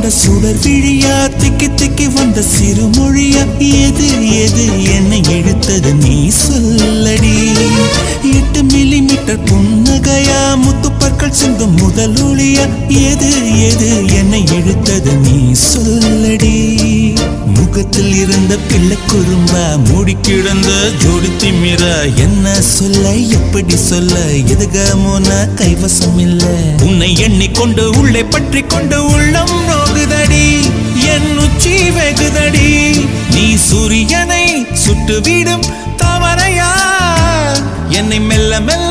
கொண்ட சுடர் விழியா திக்கி திக்கி வந்த சிறுமொழியா எது எது என்னை இழுத்தது நீ சொல்லடி 8 மில்லிமீட்டர் புன்னகையா முத்துப்பற்கள் சிந்தும் முதல் ஒளியா எது எது என்னை இழுத்தது நீ சொல்லடி முகத்தில் இருந்த பிள்ளை குறும்பா மூடி கிடந்த ஜோடி திமிரா என்ன சொல்ல எப்படி சொல்ல எதுகமோனா கைவசம் இல்ல உன்னை எண்ணிக்கொண்டு உள்ளே பற்றி கொண்டு உள்ளம் நோகுதடி என் உச்சி வெகுதடி நீ சூரியனை சுட்டுவிடும் தாமரையா என்னை மெல்ல மெல்ல